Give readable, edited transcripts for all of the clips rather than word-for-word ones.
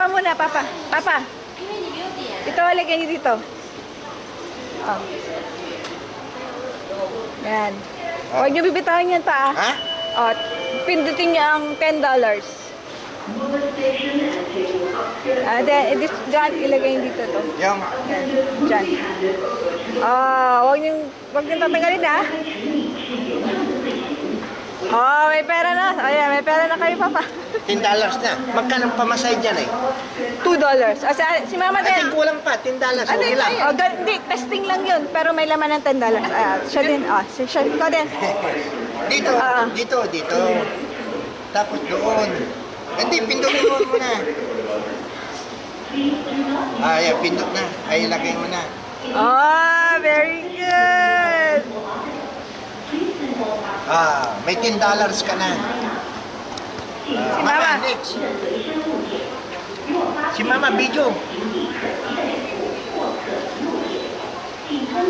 Papa muna, Papa. Papa. Ito, lagyan niyo dito. Oh. Yan. Huwag niyo bibitahin yan pa, ah. Ha? Oh, pindutin niyo ang $10. Diyan, ilagay niyo dito to. Yung, Yan. Diyan. Huwag niyo tatanggalin, ah. Oh, may pera na. Ayan, may pera na kayo, Papa. $10 na. Magkano pamasay dyan eh? $2. Si Mama I din. think kulang pa, $10. Okay lang. Oh, hindi, testing lang yun. Pero may laman ng $10. Siya din. Siya din. Dito, dito. Tapos doon. Hindi, pindutin mo muna. Ayan, pindot na. Ay, ilagay mo na. Oh, very good. May $10 ka na. Si Mama. Next. Si Mama, video.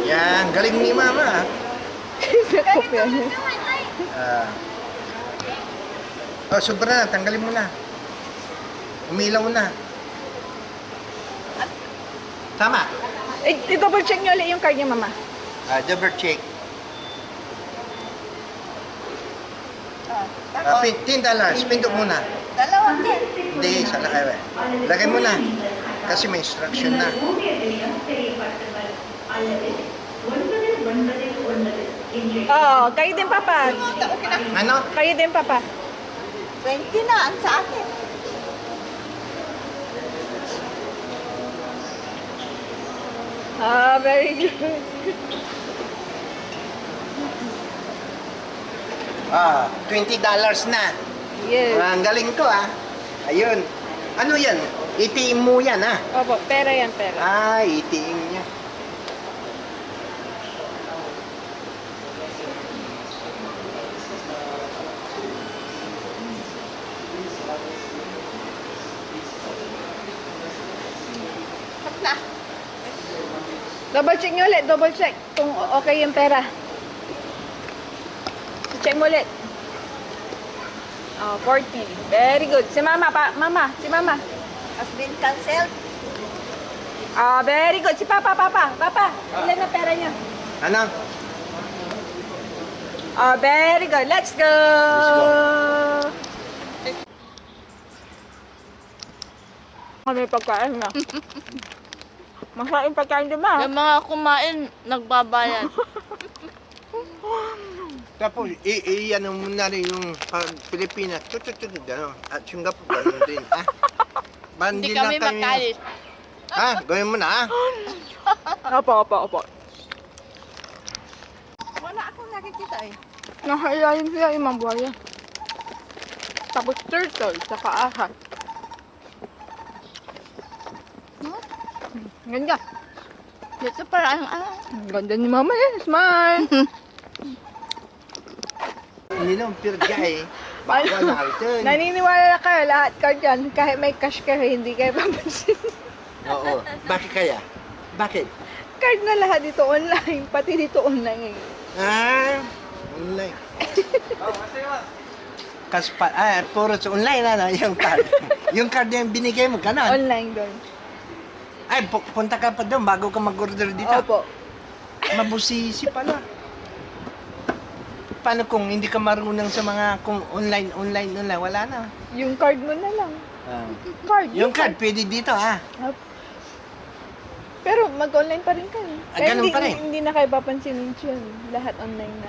Yan, galing ni Mama. Nakopya niya. Sobra na, tanggalin mo na. Umilaw na. Tama. I-double check niyo ulit yung card niya, Mama. Double check. $10. Pindot muna. Dalawang din. Hindi, isa lang kayo. Lagay mo na. Kasi may instruction na. Kayo din, Papa. Ano? Kayo din, Papa. 20 na ang sa akin. Very good. $20 na. Yes. Ang galing ko Ayun. Ano yan? ATM mo yan Opo, pera yan, pera. ATM niya. Na. Double check niyo ulit, double check kung okay yung pera. Check mo ulit. 40. Very good. Si Mama, si Mama. Has been canceled. Very good. Si Papa, ilan na pera niyo? Ano? Very good. Let's go. May pagkain na. Masarap yung pagkain, di ba? Yung mga kumain, nagbabayad. Tapos, ano mo na rin yung Pilipinas. Gano'n. At Singapore, gano'n din. Hindi kami makalit. Gawin mo na Opo. Wala akong nakikita eh. Nakailalim sila yung mga buhaya. Tapos turtle, saka ahas. Ganda. Dito parang Ganda ni Mama Smile. Hindi naman pirga Bawal na ito. Naniniwala na kayo lahat ka dyan. Kahit may cash kayo, hindi kayo papansin. Oo. Bakit kaya? Bakit? Card na lahat dito online. Pati dito online ngayon. Online. Kasi puro sa online yung card. Yung card na yung binigay mo, ganon. Online doon. Punta ka pa doon bago ka mag-order dito. Opo. Mabusisi pala. Paano kung hindi ka marunong sa mga online, wala na. Yung card mo na lang. Card. Yung card, pwede dito Pero mag-online pa rin kayo. Ganun pa rin? Hindi na kayo papansinin yun. Lahat online na.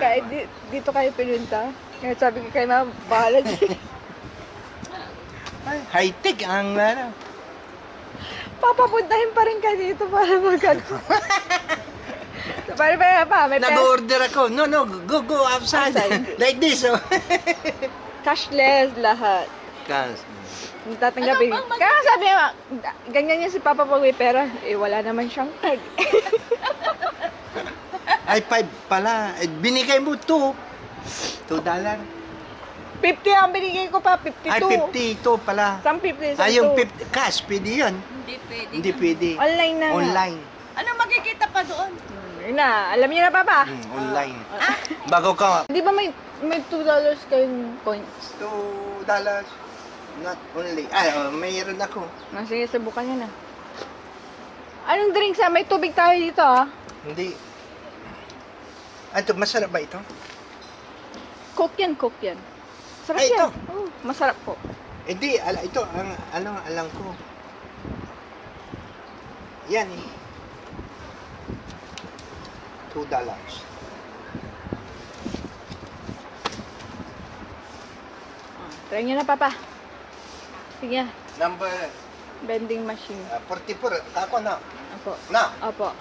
Kahit dito kayo pinunta. Kaya sabi ko kayo, Ma'am, bahala dyan. High-tech ang Papapuntahin pa rin kayo dito para mag-ano. Pa, may Nag-order ako. No, go outside. Like this, cashless lahat. Hindi tatanggapin. Kaya sabi niya, ganyan niya si Papa pag may pera. Wala naman siyang card. Ay, 5 pala. Binigay mo $2. $2. 50 ang binigay ko pa, 52. Ay, 52 pala. Isang 50, isang Yung 2. cash, pwede yun. Hindi pwede. Hindi pwede. Online na. Online. Ano makikita pa doon? Yun na, alam niyo na, Papa. Online. Bago ka, Di ba may $2 kayong points? $2. Not only, mayroon ako. Sige, subukan nyo na. Anong drinks May tubig tayo dito Hindi. Ito, masarap ba ito? Coke yan. Sarap Ay, ito. yan. Oh, masarap po. Hindi, ito, alam ko. Yan eh. $2. Try nyo na, Papa. Sige, Number vending machine. 44. Ako na. Opo. Na. Opo.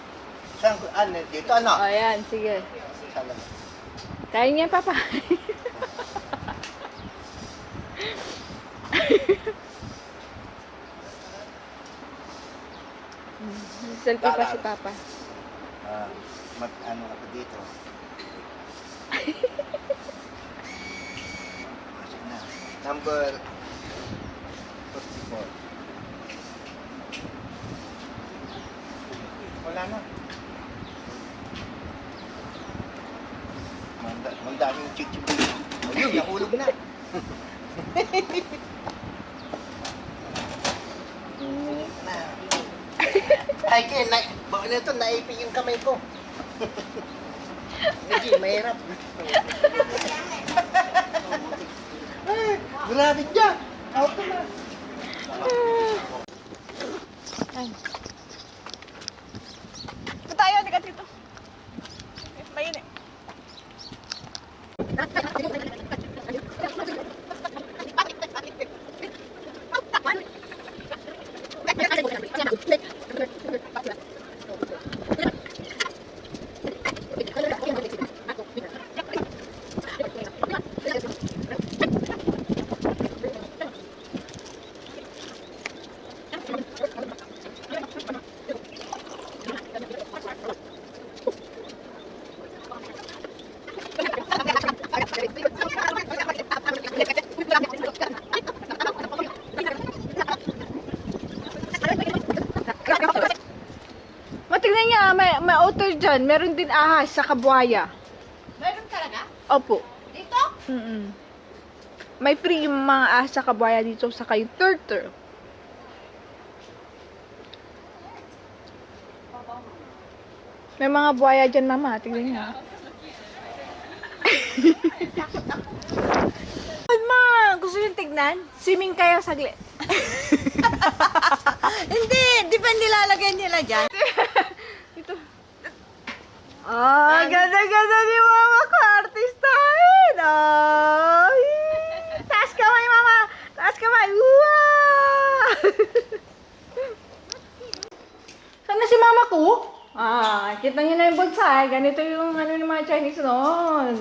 Saan, dito O, ano? ayan, sige. Salamat. Try nyo, Papa. Selfie pa si Papa. Ano ako dito? Masok na. Number 44. Wala na. Mandaming chichibu. Ayun, nahulog na. Na. Ay, baka na ito, naipin yung kamay ko. Medyo, mahirap. Ay, grabe dyan. Out na. Ay. Ito tayo, tiga dito. Mainit. Matignan niya, may otter dyan. Meron din ahas sa kabuhaya. Meron talaga? Opo. Dito? May free yung mga ahas sa kabuhaya dito sa kayo turtle. May mga buhaya dyan, Mama. Tignan niya. Ma, gusto yung tignan? Swimming kayo saglit. Hindi, di ba nilalagay nila dyan? Ito. Ganda-ganda ni Mama ko. Artistahin. Ay. Taas kamay, Mama. Taas kamay. Wow. Sana si Mama ko? Kita niyo na yung bonsai. Ganito yung ng mga Chinese noon.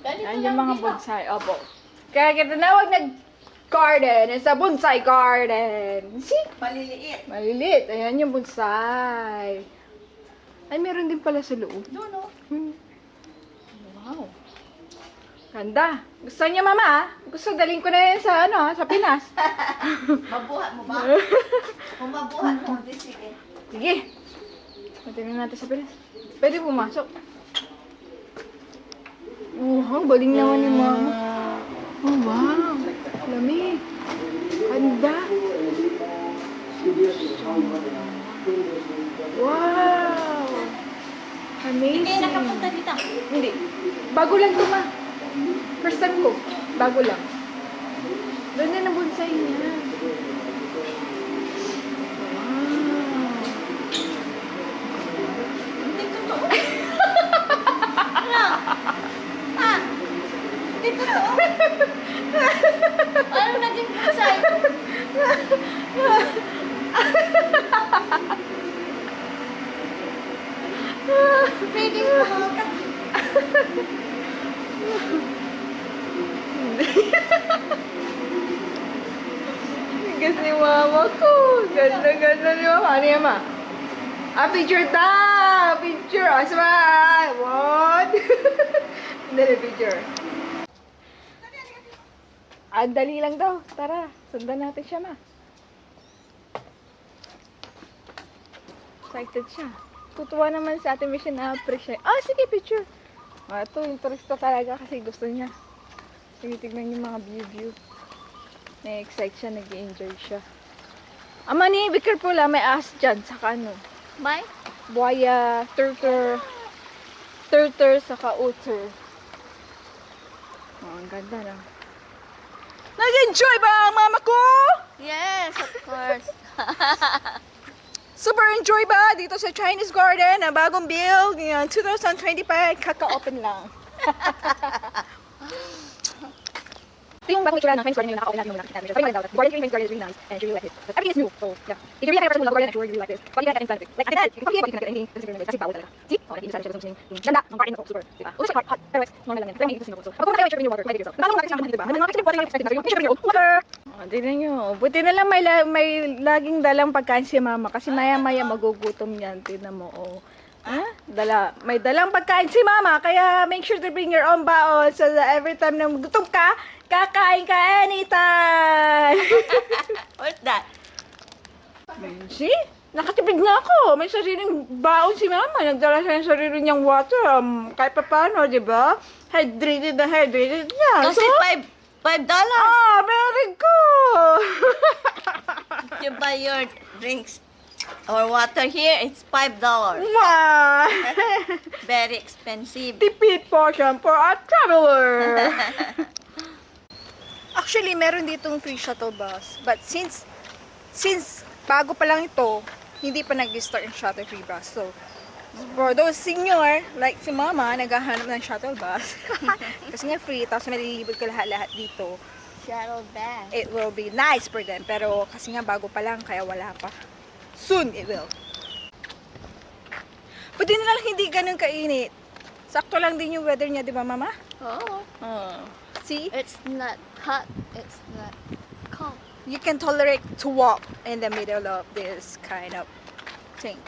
Ganito Yan lang, yung mga di ba? bonsai. Opo. Kaya kita nawag na garden. It's a bonsai garden. See? Paliliit. Maliliit. Ayan yung bonsai. Ay, meron din pala sa loob. Doon, no? Wow. Ganda. Gusto niya, Mama? Gusto daling ko na yan sa, sa Pinas. Mabuhat mo ba? Kung mabuhat mo, di sige. Sige. Matingnan natin sa Pinas. Pwede pumasok. Ang galing naman ni Mama. Oh, wow. Lamig. Ganda. Wow. Amazing. Hindi nakapunta dito. Hindi. Bago lang ito, Ma. First time ko. Bago lang. Ganda na bonsai niya. Wow. Hindi totoo. Hindi totoo. Ano naging bonsai? Feeling mo mga Tigas ni Mama ko. Ganda-ganda ni Mama. Ano yan, Ma? Picture ta! Picture! Smile! What? Dali, picture. Dali lang daw. Tara, sundan natin siya, Ma. Excited siya. Tutuwa naman sa ating mission na appreciate. Sige, picture. Ito, yung turista talaga kasi gusto niya. Tinitignan yung mga view. Na-excite siya, nag-enjoy siya. Amani, be careful may ahas dyan, saka ano. May? Buhaya, turtle, saka otter. Oh, ang ganda na. Nag-enjoy ba ang mama ko? Yes, of course. Super enjoy ba dito sa Chinese Garden na bagong build? Yan, 2025, kaka-open lang. Ito yung bagong itsura ng Chinese Garden yung naka-open natin yung nakikita natin. Sabi nga daw, the garden Chinese Garden is really nice and she really like it. But everything is new, so yeah. If you're really a person who loves garden, I'm sure you really like this. But you can't get anything like this. Like, you can probably get anything kasi ganun kasi bawal talaga. See? Oh, nakikita siya sa yung ganda ng garden ko, super. Diba? Looks like hot, pero it's normal lang yan. Pero may ito sinubos. So, kapag tayo i-share your water, pwede yourself. Nakalong natin siya mga diba? Naman mga water yung expected natin. You share your water. Oh, tingnan nyo. Buti na lang may laging dalang pagkain si mama kasi maya-maya magugutom yan. Tingnan mo, oh. May dalang pagkain si mama, kaya make sure to bring your own baon so that every time na gutom ka, kakain ka anytime! What's that? See? Nakatipid na ako. May sariling baon si mama. Nagdala siya ng sarili niyang water. Kahit pa paano, di ba? Hydrated na Kasi $5. Very good! You buy your drinks or water here, it's $5. Wow! Very expensive. Tipid portion for a traveler! Actually, meron ditong free shuttle bus. But since bago pa lang ito, hindi pa nag-start yung shuttle free bus. So, for those senior, like si mama, naghahanap ng shuttle bus. Kasi nga free, tapos malilibot ka lahat-lahat dito. Shuttle bus. It will be nice for them. Pero kasi nga bago pa lang, kaya wala pa. Soon it will. Buti na lang hindi ganun kainit. Sakto lang din yung weather niya, di ba mama? Oh, See? it's not hot. It's not cold. You can tolerate to walk in the middle of this kind of thing.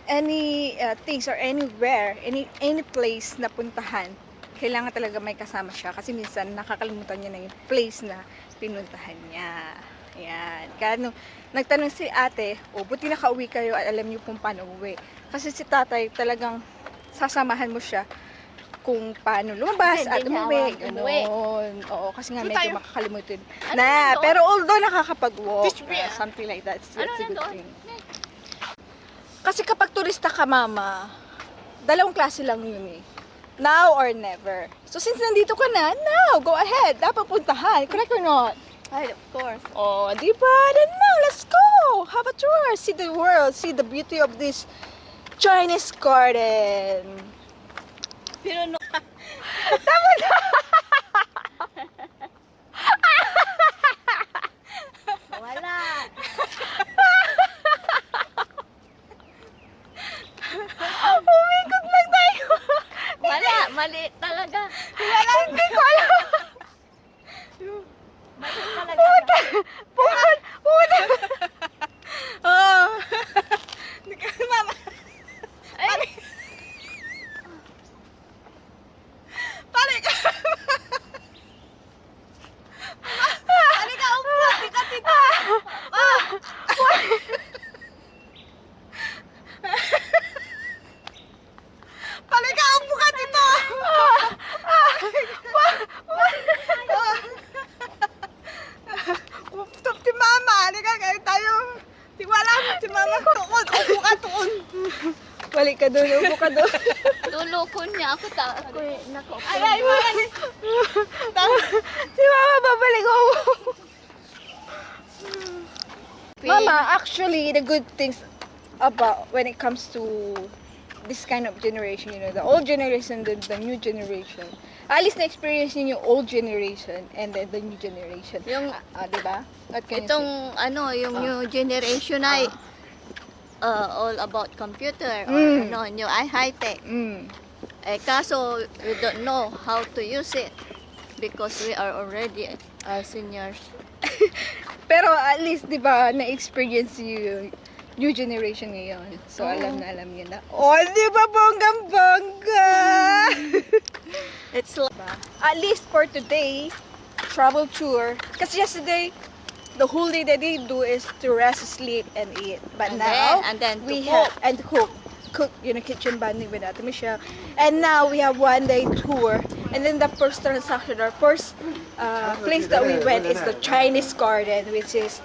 Any things or anywhere, any place na puntahan, kailangan talaga may kasama siya kasi minsan nakakalimutan niya na yung place na pinuntahan niya. Ayan. Kaya nung nagtanong si ate, buti nakauwi kayo at alam niyo kung paano uwi. Kasi si tatay talagang sasamahan mo siya kung paano lumabas at Hindi niya umuwi. alam umuwi. Ganon. Oo, kasi nga So medyo tayo- makakalimutin. Ano Na, nandoon? pero although nakakapag-walk, Teach me, something like that, Ano that's a good nandoon? thing. Kasi kapag turista ka, mama, dalawang klase lang yun eh. Now or never. So since nandito ka na, now, go ahead. Dapat puntahan. Correct or not? Right, of course. Oh, di ba? Then now, let's go! Have a tour. See the world. See the beauty of this Chinese garden. Pero no, wala. Umikot lang tayo. Wala, maliit talaga. Wala, hindi ko alam. Maliit talaga. Pumunta. Oh. Mama. Ay, Pare ka. ano ka upo? Tika, tita. Pare ka, upo ka dito. Stop si mama. Halika, kayo tayo. Tiwala mo si mama. Tuon, upo ka, tuon. Balik ka doon, upo ka doon. Tulukon niya ako ako nakaupo. Ay, si mama babalik ako. Mama, actually, the good things about when it comes to this kind of generation, you know, the old generation, the new generation. At least na-experience niyo yung old generation and then the new generation. Yung diba? What can you itong ano, yung new generation ay all about computer or Mm. ano, new ay high-tech. say? Eh, kaso we don't know how to use it because we are already seniors. Pero at least, di ba, na-experience yung new generation ngayon. So, alam niyo na. Oh, di ba, bonggang-bongga? It's like, At least for today, travel tour. Kasi yesterday, the whole day that they do is to rest, sleep, and eat. But And now, then to we cook. have, and cook, you know, kitchen bonding with Ate Michelle. And now, we have one day tour And then the first transaction, our first place that we went is the Chinese garden, which is,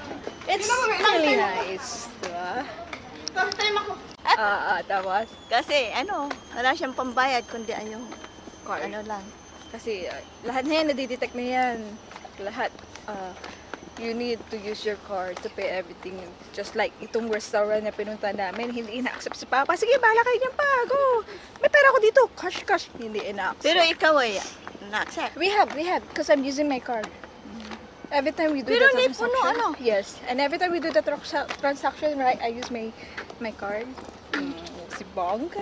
it's really nice. Diba? Tapos, Kasi wala siyang pambayad kundi yung card. lang. Kasi lahat na yan, nadidetect na yan. Lahat. You need to use your card to pay everything. Just like itong restaurant na pinunta namin, hindi ina-accept si Papa. Sige, bahala kayo niyan pa. Go. May pera ko dito. Cash. Hindi ina-accept. Pero ikaw ay na-accept. We have. Because I'm using my card. Every time we do Pero the hindi puno, transaction. Yes. And every time we do the transaction, right, I use my card. Si Bongga.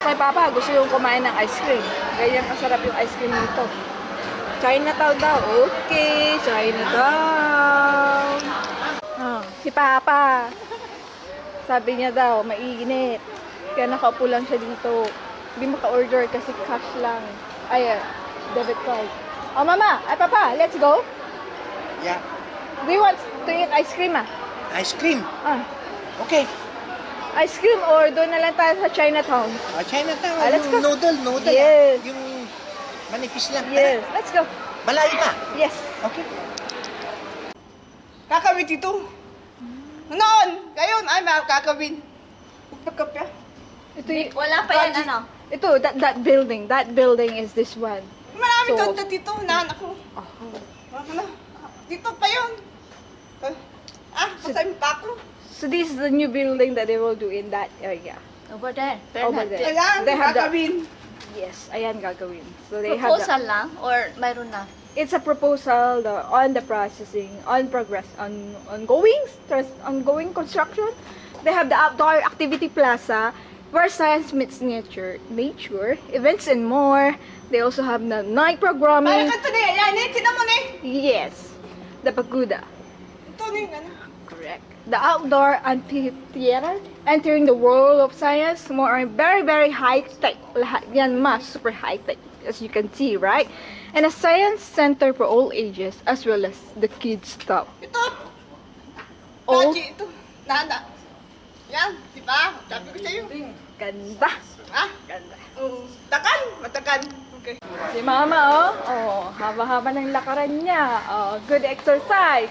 Kay Papa, gusto yung kumain ng ice cream. Ganyan kasarap yung ice cream nito. Chinatown daw. Okay, Chinatown. Si Papa. Sabi niya daw, mainit. Kaya nakaupo lang siya dito. Hindi maka-order kasi cash lang. Ay, debit card. Oh, Mama. Ay, Papa, let's go. Yeah. Do you want to eat ice cream, Ice cream. Okay. Ice cream or doon na lang tayo sa Chinatown? Chinatown. Let's go. Noodle. Yes. Yung manipis lang. Yes. Let's go. Malayo pa. Yes. Okay. Kakawin dito. Noon, ngayon ay kakawin. Pagkapya. Ito yung, Wala pa yan ito, that building is this one. Marami So- tonto dito, naanak ko. Ano? Dito pa yun. Pasayin pa ako. So this is the new building that they will do in that area. Over there. Over there. Ayan, They have the, kakawin. yes, ayan gagawin. So they have Proposal lang or mayroon na? it's a proposal on the processing, on progress, ongoing construction. They have the outdoor activity plaza where science meets nature, events and more. They also have the night Kaya programming. ka ito na yan, tinan mo na Yes, the pagoda. Ito na yung ano. Correct. The outdoor amphitheater, entering the world of science, more very, very high-tech. Lahat yan mas super high-tech, as you can see, right? And a science center for all ages, as well as the kids stuff. Ito. All Kaji, ito. Nana. Yan, di ba? Sabi ko sa'yo. ganda. Ganda. Matakan. Okay. Si Mama, haba-haba ng lakaran niya. Good exercise.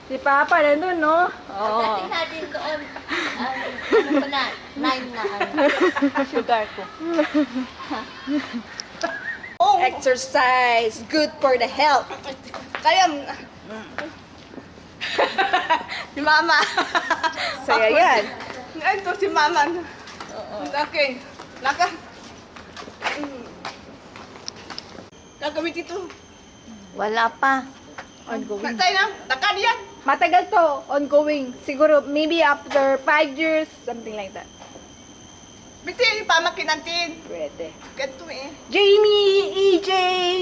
Si Papa nandun, no? Dating natin doon, ano pa na, 9 na sugar ko. Exercise, good for the health. Kaya, si Mama. Saya yan. Ito si Mama. Okay. Gagawin dito. Wala pa. Ongoing. Tayo na. Takan yan. Matagal to, ongoing. Siguro, maybe after 5 years, something like that. Biti, pamakin natin. Pwede. Ganito eh. Jamie, EJ,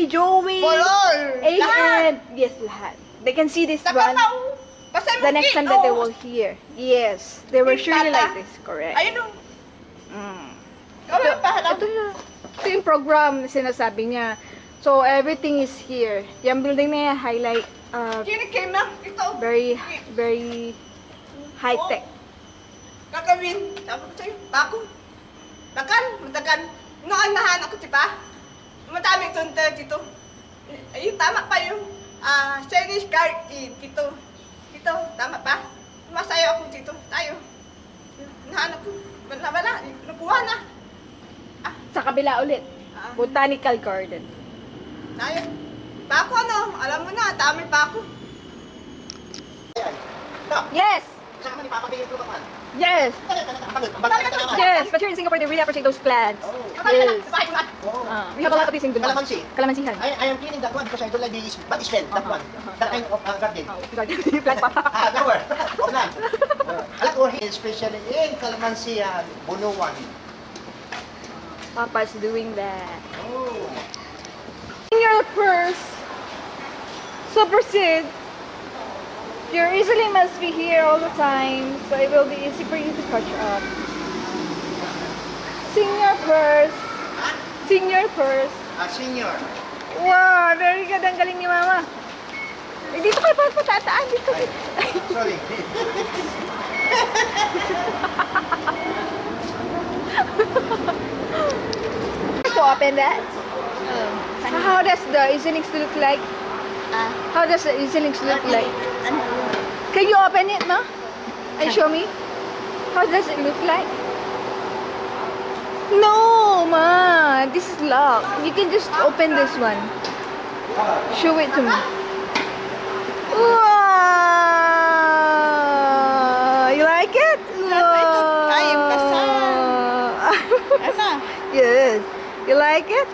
Joey, Polol. Aiden. Yes, lahat. They can see this one Nakapaw. Pasay mo the next time that they will hear. Yes, they were surely like this, correct. Ayun o. Mm. Gawin pa halang. Ito yung program na sinasabi niya. So, everything is here. Yung building na yan, highlight, Kinikim na. Ito. very, very high-tech. Gagawin. Sabi ko sa'yo. Bako. Matakan. Noon nahanap ko, diba? Madaming tunta dito. Ayun, tama pa yung Chinese card dito. Dito, tama pa? Masaya ako dito. Tayo. Nahanap ko. Wala. Nakuha na. Sa kabila ulit, Botanical Garden. Tayo. Bako ano? Alam mo na, dami bako. Yes! Kasama ni Papa Bayo ito ka Yes! Yes! But here in Singapore, they really appreciate those plants. Yes. We have a lot of these in Gunma. Calamansi. Calamansihan. I am cleaning that one because I don't like the bad smell. That one. That kind of garden. Plant pa. Flower. Plant. I like over here, especially in Calamansi, Bunuan. Papa's doing that. Oh. In your purse, supersede. You usually must be here all the time, so it will be easy for you to catch up. Senior purse. Senior purse. Senior. Wow, very good. Ang galing ni Mama. Eh, dito kayo patataan. Dito. Sorry. To open that. How does the Iselix look like? Ah, How does the Iselix look like? ano yun? Can you open it, no? And show me? How does it look like? No, ma. This is locked. You can just open this one. Show it to me. Wow! You like it? Ayun, kasal. Ano? Yes. You like it?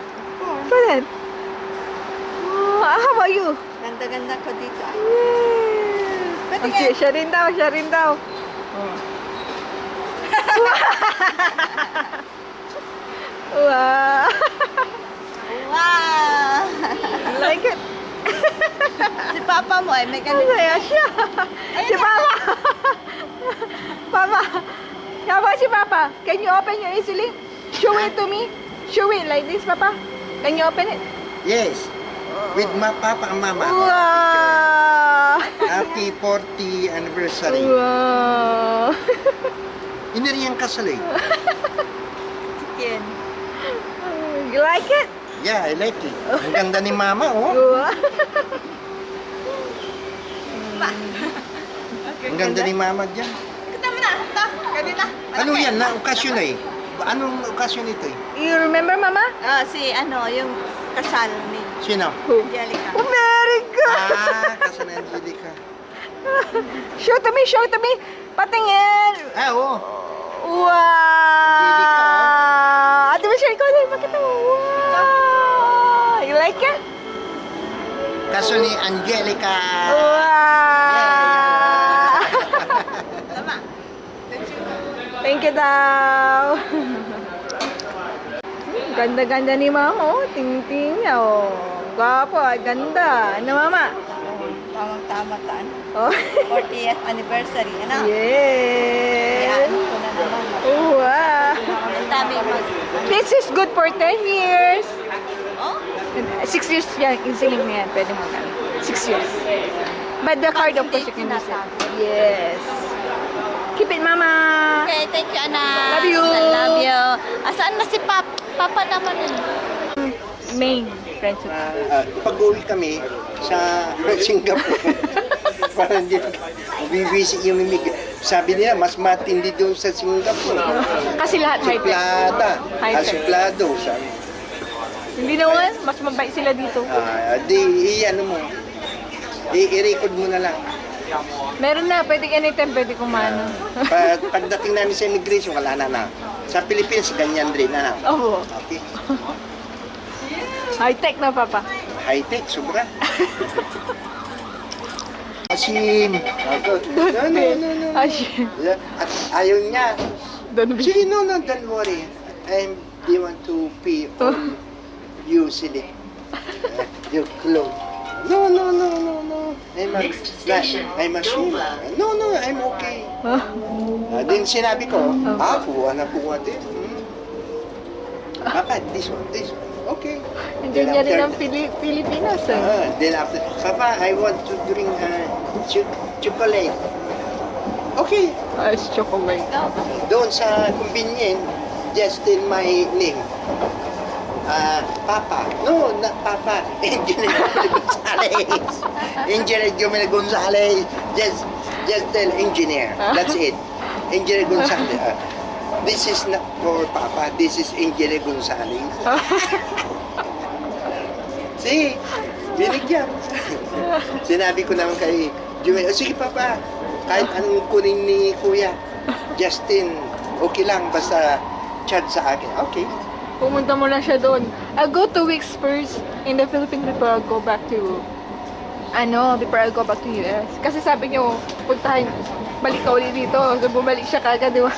Put it. How about you? Ganda-ganda ko dito. Yes. Pwede Okay, nga. siya rin daw, siya rin daw. Wow. Wow! You like it? Si Papa mo ay may ganito. Masaya siya. Si Papa. Papa. How about si Papa? Can you open your easily? Show it to me. Show it like this, Papa. Can you open it? Yes. With my papa and mama. Wow. Happy 40th anniversary. Wow. Ini rin yung kasal eh. Chicken. You like it? Yeah, I like it. Ang ganda ni mama, oh. Wow. Ang ganda ni mama dyan. Kita mo na. Ito. Ganito. Ano yan? Na okasyon eh. Anong okasyon ito eh? You remember, Mama? Si ano, yung kasal ni Sino? Who? Angelica. Oh, very good. Kasal ni Angelica. Show to me, show to me. Patingin. Oo. Wow. Angelica, Ate Michelle, ikaw din. Makita mo. Wow. You like it? Kaso ni Angelica. Wow. Tama. Thank you daw. Ganda-ganda ni Mama, oh. Ting-ting niya, oh. Gwapo, ganda. Ano, Mama? Tamang-tama taan. Oh. 40th anniversary. Ano? Yes. Kaya ano ko na naman. Wow. Ang dami mag... This is good for 10 years. Oh? 6 years yan. Insulin mo yan. Pwede mo kami. 6 years. But the card, of course, you can use it. Yes. Keep it, Mama. Okay, thank you, anak. Love you. I love you. Asaan na si Papa naman eh? Main friendship. Pag-uwi kami sa Singapore. Parang hindi bibisi yung mimig. Sabi nila, mas matindi doon sa Singapore. Kasi lahat high-tech. Suplada. High-tech. Suplado, sabi. Hindi naman. Mas mabait sila dito. Ano mo. I-record mo na lang. Meron na. Pwede anytime. Pwede kumano. Pagdating namin sa immigration, wala na. Sa Philippines, ganyan rin na. Oo. Okay. High-tech na, Papa. High-tech, sobra. Asim. No. Asim. At ayaw niya. Don't be. Sige, no, don't worry. They want to pay all you silly. Your clothes. No. I'm ashamed. No, I'm okay. Din sinabi ko, kuha na din. Papa, this one. Okay. Hindi niya rin ang Pilipinas eh. Then after, Papa, I want to drink chocolate. Okay. It's chocolate. Doon sa convenience, just in my name. Papa. No, not Papa. Engineer Gonzalez. Engineer Gonzalez. Just tell engineer. That's it. Engineer Gonzalez. This is not for Papa. This is Engineer Gonzalez. See? Binigyan. Sinabi ko naman kay Jumel, sige Papa, kahit anong kunin ni Kuya, Justin, okay lang, basta chat sa akin. Okay. Pumunta mo lang siya doon. I'll go 2 weeks first in the Philippines before I'll go back to US. Kasi sabi niyo, puntahan, balik ka ulit dito. So, bumalik siya kagad, di ba?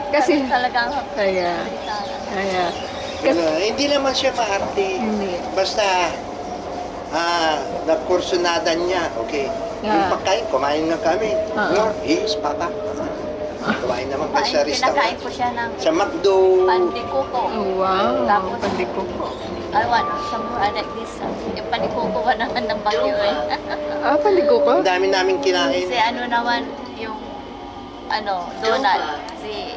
Kasi, Talagang kaya. Hindi naman siya maarte. Hindi. Basta, nakursunadan niya, okay. Yung pagkain, kumain na kami. No, yes, Papa. Kumain naman kami sa pinakain restaurant. ko siya ng Sa McDo. pandikuko. Oh, wow. Tapos, Pandiko. I want some like this. Yung pandikuko ko naman ng bagyo eh. Pandiko ko? Ang dami namin kinain. Si ano naman yung Donald. Si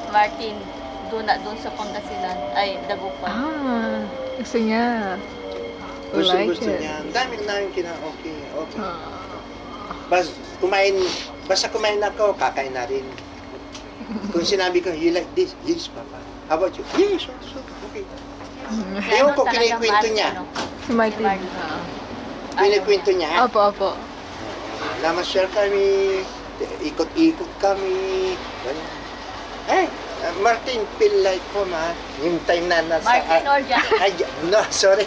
Martin doon sa Pangasinan. Ay, Dagupan. Ah, gusto niya. Gusto niya. Ang dami namin okay. Basta kumain ako, kakain na rin. Kung sinabi ko, you like this? Yes, Papa. How about you? Yes, also. Okay. Ewan ko, kinikwento niya. Si Martin. Kinikwento niya. Opo. Namasyal kami, ikot-ikot kami. Ganyan. Martin, feel like home, ha? Yung time na nasa... Martin or Justin? Ay, no, sorry.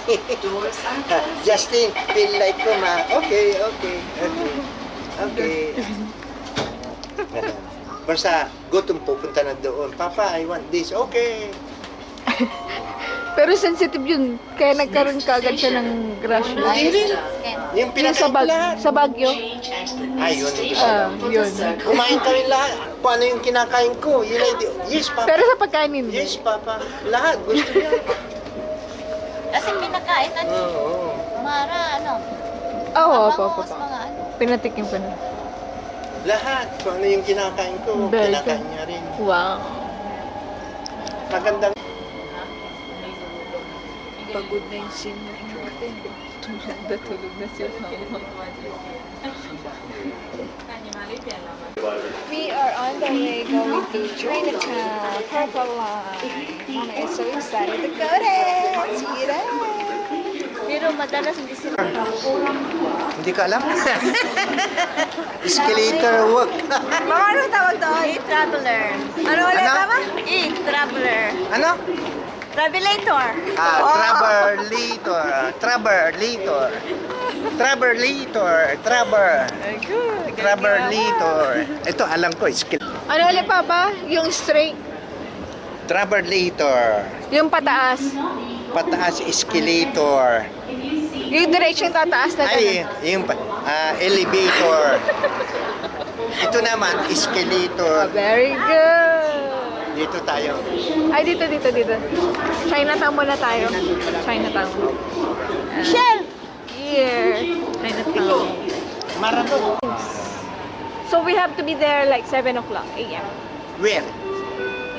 Justin, feel like home, ha? Okay. Ganun. Basta, gutom pupunta na doon. Papa, I want this. Okay. Pero sensitive yun. Kaya nagkaroon kagad siya ng rash. Hindi rin. Yung pinakain Sa Baguio. Ay, yun. Hindi ko alam. Yun. Kumain kami lahat. Kung ano yung kinakain ko. Yun ay, yes, Papa. Pero sa pagkain hindi. Yes, Papa. Lahat. Gusto niya. Kasi pinakain na Oo. Mara, ano? Opo. Mas mga ano. Pinatikim ko na. Lahat. Kung ano yung kinakain ko, Very kinakain good. niya rin. Wow. Magandang Pagod na yung senior natin. Tulog na siya. We are on the way going to Chinatown, Purple Line. Mama is so excited to go there. See you there. Pero madalas hindi sila. Hindi ko alam. Escalator work. Mama, ano tawag doon? E-traveler. Ano ulit, Ano? Mama? E-traveler. Ano? Travelator. Travelator. Ito, alam ko, Ano ulit, Papa? Yung straight. Travelator. Yung pataas. Pataas, escalator. Yung direction tataas na Ay, gano'n. yung elevator. Ito naman, escalator. Very good. Dito tayo. Ay, dito. Chinatown muna tayo. Chinatown. Michelle! Here. Chinatown. Maramot. So we have to be there like 7 o'clock a.m. Where?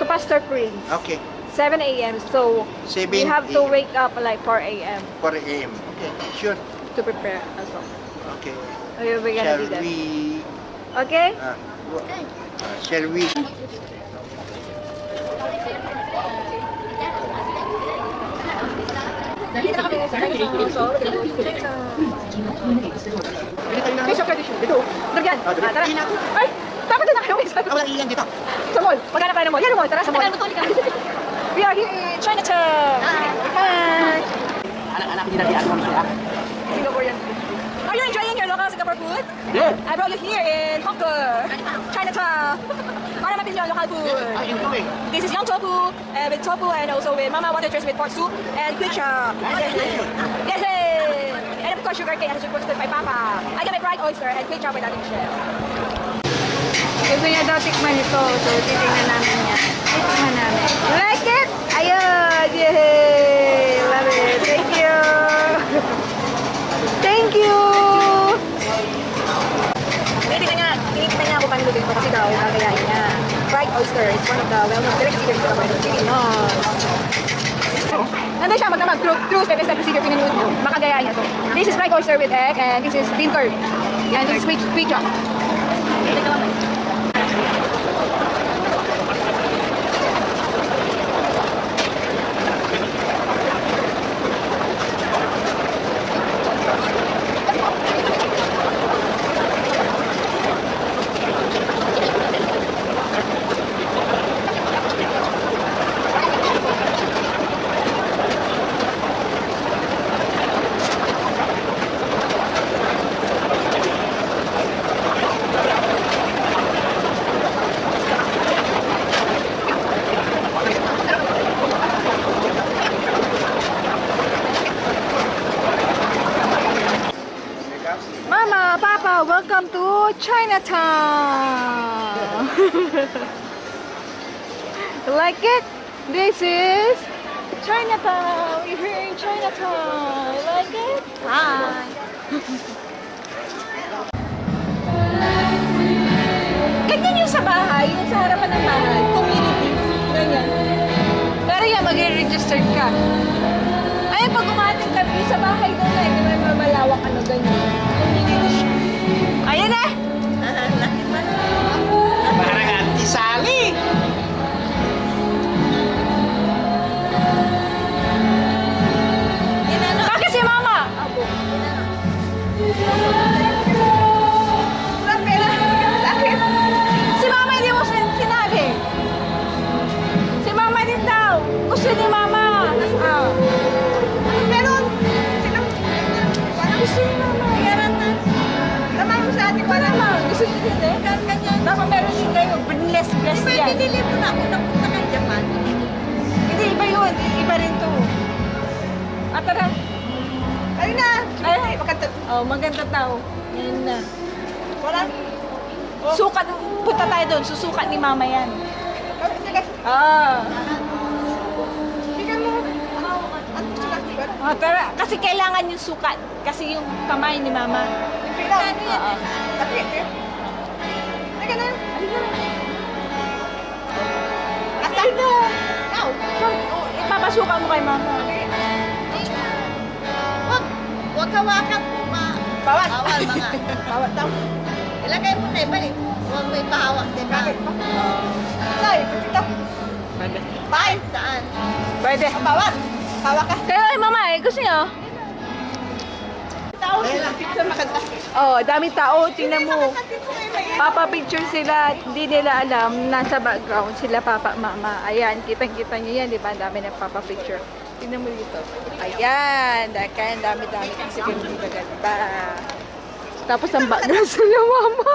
to Pastor Creek. Okay. 7 a.m. So 7 we have to wake up like 4 a.m. 4 a.m. Okay, sure. to prepare as well. Okay. Okay, we're gonna Shall do that. we... Okay? Shall we... Dito na kami sa Fish of tradition. Dito. Dagyan. Tara. Ay! Dapat na kayo. Wala iyan dito. Sa mall. Maghanap tayo ng mall. Yan ang mall. Tara sa mall. We are here in Chinatown. Hi. Anak-anak hindi natin ano siya. Singaporean. Are you enjoying your local Singapore food? Yeah. I brought you here in Hongkong, Chinatown. Para mapili yung local food. Ay, yung tuwi. This is young tofu with tofu and also with mama water dressed with pork soup and quick chop. Yes, hey. And of course sugar cane as requested by Papa. I got my fried oyster and quick chop with ating chef. Gusto niya daw tikman ito. So, titingnan namin niya. Titingnan namin. You like it? Ayun! Yay! Love it. Thank you! Thank you! Tinitingnan niya ako paano dito kasi daw kagayain niya. Fried oyster is one of the well-known delicacies dito sa Pilipinas. Nandun siya magdamag through step-by-step procedure pinanood niyo. Makagayain niya to. This is fried oyster with egg and this is bean curd. And this is quick chop. Mama, Papa, welcome to Chinatown! Like it? This is Chinatown! We're here in Chinatown! Like it? Hi! Ganyan yung sa bahay, yung sa harapan ng bahay, community, ganyan. mag-register ka. Ay, pag umating ka sa bahay doon na, hindi mo malawak ano ganyan. Ayan na! Laki pa na. Parang anti-sali. Bakit si Mama? Abo. Wala pera. Sa akin. Si Mama hindi mo sinabi. Si Mama din daw. Gusto ni Mama. Ah. Meron. Sinang... Wala. Gusto ni Mama. Bayaran na. Naman mo sa atin. Wala. Gusto niyo din eh. Ganyan. Dapat meron din kayo. Bless Di ba yan. binili mo na ako napunta kay Japan? Hindi, iba yun. Iba rin to. At tara. Ayun na. Ay, Maganda. oh, maganda tao. Yan na. Wala. Sukat, punta tayo doon. Susukat ni Mama yan. Sige. Ah. Bigyan mo. Ano sila? Diba? Oh, tara. Kasi kailangan yung sukat. Kasi yung kamay ni Mama. Bilang. Ano yan? Laki. Teka na. Asa na? Ikaw. Oh, ipapasukan mo kay Mama. Huwag hawakan mo pa. Bawal. Bawal mga. Bawal daw. Ilagay mo na ibalik. Huwag mo ipahawak din na. Bakit pa? Say, dito. Bye! Saan? Pwede. Bawal. Tawa ka. Kayo ay Mama eh. Gusto niyo? Tao. Picture maganda. Oh, daming tao. Tingnan mo. Dito eh, may Papa picture sila. Hindi nila alam. Nasa background sila Papa Mama. Ayan. Kitang-kita niyo yan. Di ba? Ang dami ng Papa picture. Tingnan mo dito. Ayan. Kaya ang dami-dami. Kasi hindi maganda. Tapos ang background sila Mama.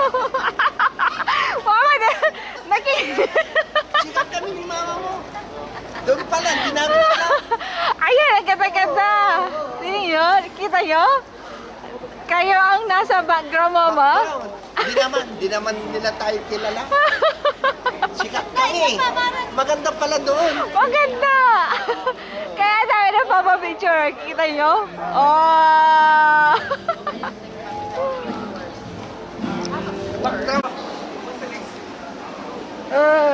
Mama, Sikat kami ni mama mo. Doon pala, hindi namin alam. Ayan, ang ganda-ganda. Tingnan nyo? Kita nyo? Kayo ang nasa background, Mama. Hindi naman nila tayo kilala. Sikat kami. Maganda pala doon. Maganda! Kaya tayo na papapicture. Kita nyo? Oh!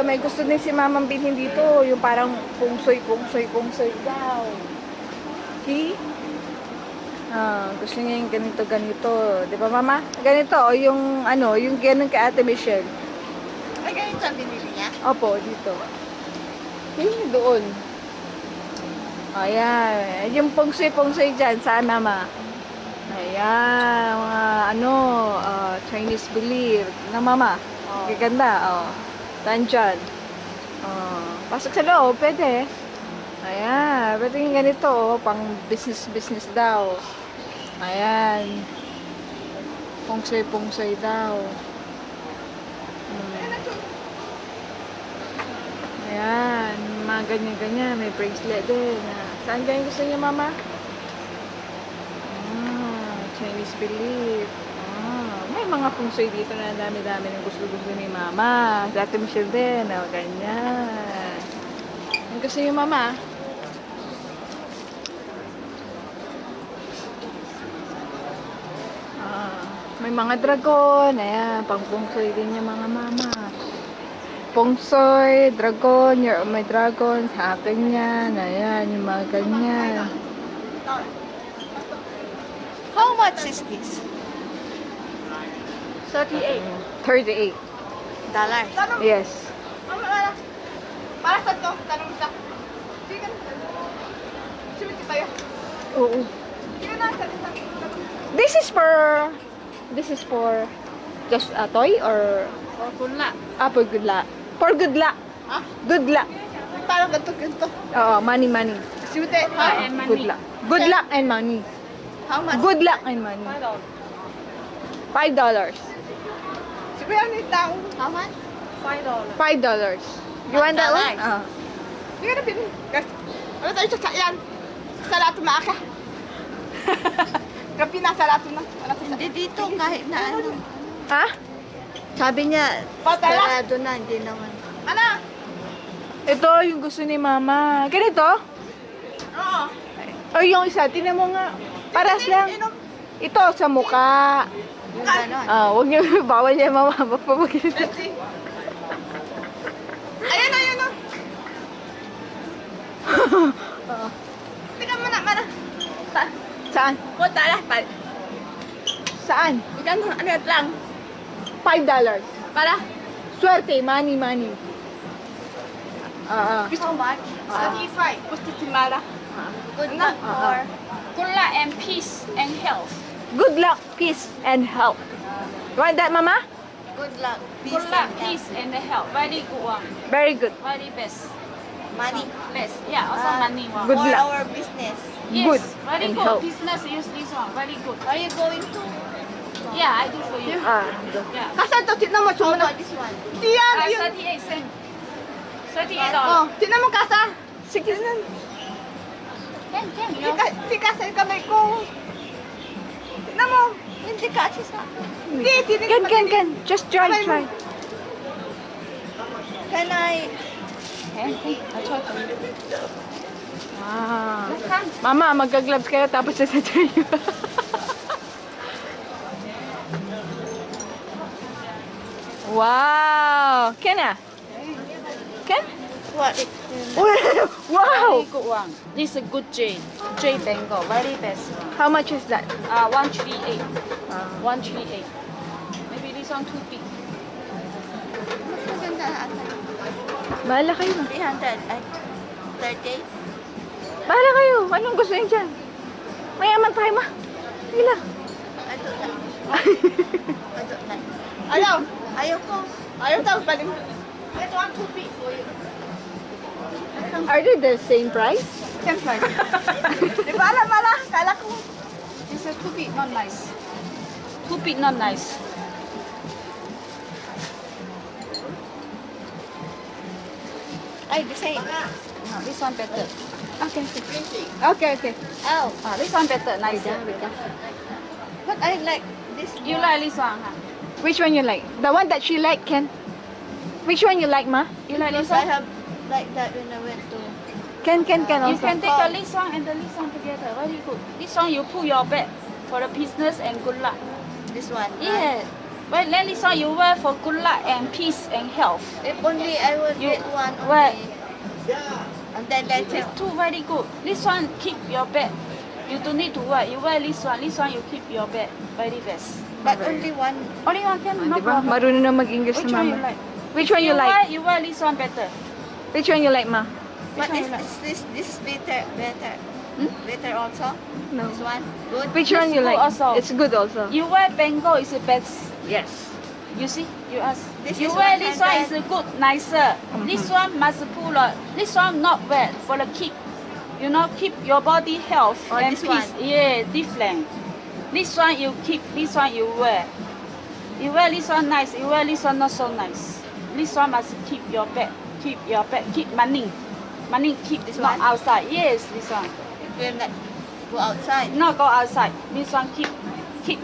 May gusto din si Mamang bilhin dito. Yung parang pungsoy daw. See? Gusto niya yung ganito. Di ba, Mama? Ganito, o yung ano, yung ganun kay Ate Michelle. Ay, ganito ang binili niya? Opo, dito. Yung doon. Ayan. Yung pungsoy dyan. Saan, Mama? Ayan. Mga ano, Chinese belief. Na, Mama? Gaganda. Oh. Saan dyan? Pasok sa loob. Pwede. Ayan. Pwede yung ganito. Oh. Pang business daw. Ayan. Pungsoy daw. Ayan, mga ganyan-ganyan. May bracelet din. Saan ganyan gusto niya, Mama? Chinese belief. May mga pungsoy dito na dami-dami ng gusto-gusto ni Mama. Sa Ate Michelle din. Ganyan. Ang gusto niyo, Mama? May mga dragon. Ayan, pang pungsoy din yung mga Mama. Pungsoy, dragon, may dragon, sa akin yan, ayan, yung mga ganyan. How much is this? 38. 38. Dollar. Tanong. Yes. Para sa to, tanong sa. Sige. Sumiti tayo. Oo. Sige na, salita. This is for just a toy or O, kunla. for good luck. For good luck. Ha? Good luck. Parang ganito. Oo, money. Sumiti. Ha? Good luck. Good luck and money. How much? Good luck and money. $5. Sige, ano yung tao? How much? $5. You want that one? $5. Sige na, pinin. Ano tayo sa yan? Sa lahat maaka. Kapi na sa lahat na. Hindi dito, kahit na ano. Ha? Sabi niya, Patala. sarado na, hindi naman. Ano? Ito yung gusto ni Mama. Ganito? Oo. O yung isa, tinan mo nga. Paras lang. Ito, sa mukha. Yung ganon. Huwag niyo, bawal niya Mama. Magpapagilid. Let's see. Ayan na, ayan na. Tika mo na, mana. Saan? Punta lah, pa. Saan? Ikan ano lang. $5. Para. Swerte, money, money. How much? 35. Gusto si Mara. Good luck for Good luck and peace and health. Good luck, peace, and health. You want that, Mama? good luck, peace, Good luck, and peace and health. Very good one. Very good. Very best. money Best. Yeah, also money one. Good for luck. our business. Yes, good very and good. health. Business use this one. Very good. Are you going to? Yeah, I do for you. Yeah. Kasan to, tignan mo, How sumuna. about this one? Diyan, yun. 38 cents. $38. Oh, tignan mo, Kasa. Sige. Can, Si Kasa yung kamay ko. Tignan mo. Hindi kasi sa Hindi, tinig Can. Just try, try. Can I? Wow. Mama, magka-gloves kayo tapos sa-try nyo. Wow. Can ah? Can? What? Wow. Very good one. This is a good J. J Bengal. Very best one. How much is that? 138. 138. Maybe this one too big. Mas maganda ata. Bahala kayo. 300 at 38. Bahala kayo. Anong gusto niyo dyan? Mayaman tayo, ma. Sige lang. I don't like. I don't like. Ayaw. Ayoko. Ayaw daw, pwede mo. Ito ang too big for you. Are they the same price? Siyempre. Di ba alam, Mala? Kala ko. This is too big, not nice. Too big, not nice. Ay, the same. No, this one better. Okay. Oh, This one better, nicer. but I like this one. You like this one, huh? Which one you like? The one that she like, Ken? Which one you like, ma? You like this Because I one? have like that when I went to. Can You also. can take the this one and the this one together. Very good. This one you put your bed for the business and good luck. This one. right? Yeah. Well, then this one you wear for good luck and peace and health. If only I would You get one wear- only. And then later. These two very good. This one keep your bed. You don't need to wear. You wear this one. This one you keep your bed. Very best. But only one. Only one can, no Diba? problem. Marunong na mag-English Which si one you mama. like? Which one you like? You wear this one better. Which one you like, ma? But one is you like? this is better. Better also. No. This one good. Which This one you good like? also. It's good also. You wear Bengal is the best. Yes. You see, you ask. This You is wear this one 100. is good, nicer. This one must pull a, this one not wear for the keep. You know, keep your body health Oh, and this peace. one. Yeah, different. This one you keep, this one you wear. You wear this one nice, you wear this one not so nice. This one must keep your bed, keep money. Money keep This not one? outside. Yes, this one. It will not go outside. Not go outside. This one keep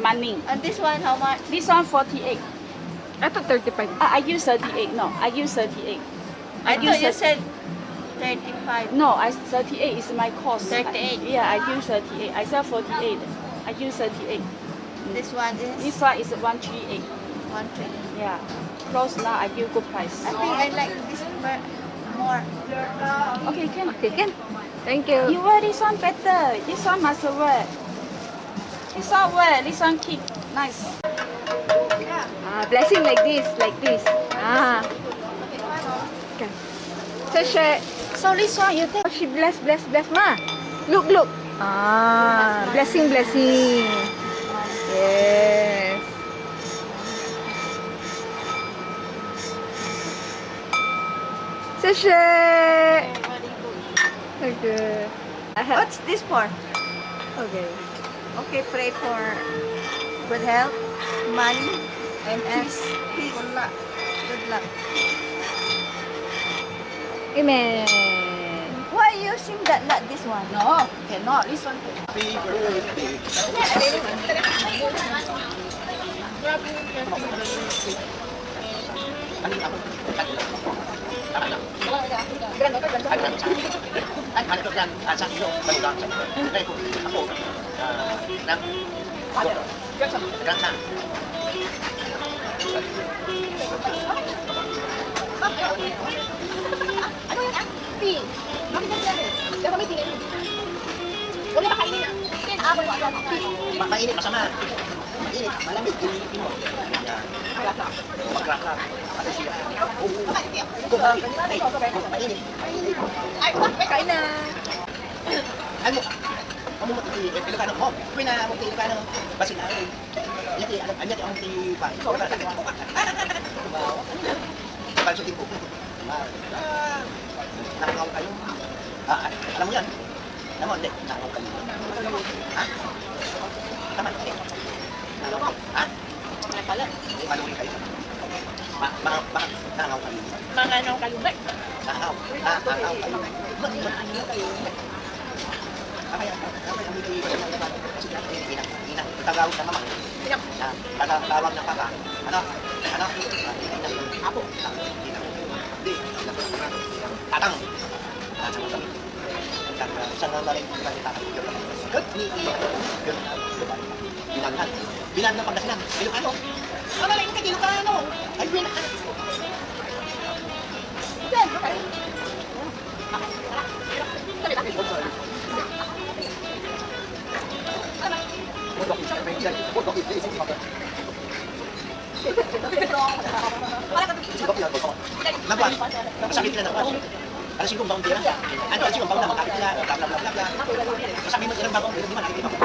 money. And this one how much? This one 48. I thought 35. I use 38. No, I use 38. I use thought you 30 said 35. No, 38 is my cost. 38. Yeah, I use 38. I sell 48. I use 38. This one is This one is 138. 120. Yeah. Close now, I give good price. I think I like this more. Okay, can. Okay, Ken. Thank you. You wear this one better. This one must wear. This one wear. This one keep nice. Blessing like this. Okay. So this one you take. She bless, ma. Look. Blessing. Yes. Okay. What's this for? Okay. Okay, pray for good health, money, and peace. Good luck. Good luck. Amen. Why are you using that, not this one? No, cannot. This one. Ano yung auntie? Bakit nandiyan? Pero may tingin. Huwag na makainin na. Then, ako yung ano. Mainit, masama. Mainit, malamig, gulipin mo. Yan. Makraka. Kasi siya. Mainit. Ay, kain na. Ano? Kamu mo titi, Ilocano mo. Kuwi na mo titi Ilocano. Basin na. Anyati, anyati ang titi pa. Balsutin ko. Nakakaw kayo. Alam mo yan? Alam mo, hindi. Nakakaw kayo. Ha? Tama, hindi. Nakakaw. Ha? Pala. Malungin kayo. Bakit nakakaw kayo? Mga nang kalunay. Nakakaw. Nakakaw kayo. Nakakaw kayo. Kaya inang tagawag na mama. Tagawag na papa. Ano? Apo. Hindi. Tatang. Isang nalaring tatang. Binaghan. Binaghan ng Pangasinan. Ilocano. Malaking ka Ilocano. Ay, binaghan. Nabuan, masakit na nabuan. Alas 5 baong tira. Ano, alas 5 baong na makakit na. Bla bla bla bla bla. Sabi mo ilang baong, hindi man nakikita mo.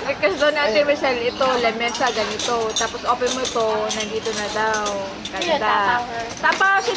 Request daw natin, Michelle, ito, lamesa, ganito. Tapos open mo ito, nandito na daw. Ganda. Tapos, si